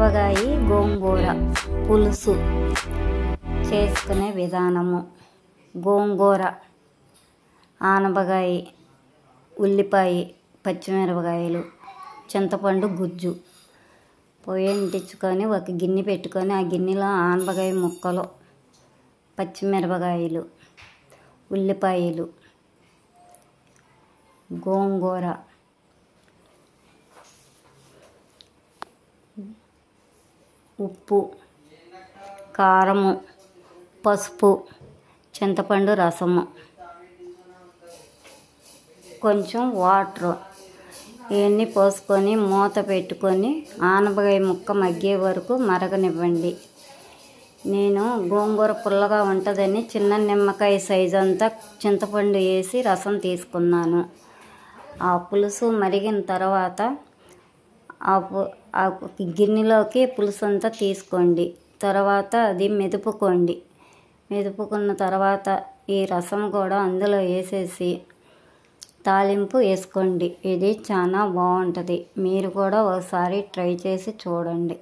ఆనపకాయ గోంగూర పులుసు చేసుకునే విధానము. గోంగూర, ఆనపకాయ, ఉల్లిపాయ, పచ్చిమిరపకాయలు, చింతపండు గుజ్జు పొయ్యి అంటించుకొని ఒక గిన్నె పెట్టుకొని ఆ గిన్నెలో ఆనపకాయ ముక్కలు, పచ్చిమిరపకాయలు, ఉల్లిపాయలు, గోంగూర, ఉప్పు, కారము, పసుపు, చింతపండు రసము, కొంచెం వాటర్ ఇవన్నీ పోసుకొని మూత పెట్టుకొని ఆనపకాయ ముక్క మగ్గే వరకు మరగనివ్వండి. నేను గోంగూర పుల్లగా ఉంటుందని చిన్న నిమ్మకాయ సైజు అంతా చింతపండు వేసి రసం తీసుకున్నాను. ఆ పులుసు మరిగిన తర్వాత ఆ గిన్నెలోకి పులుసు అంతా తీసుకోండి. తర్వాత అది మెదుపుకోండి. మెదుపుకున్న తర్వాత ఈ రసం కూడా అందులో వేసేసి తాలింపు వేసుకోండి. ఇది చాలా బాగుంటుంది. మీరు కూడా ఒకసారి ట్రై చేసి చూడండి.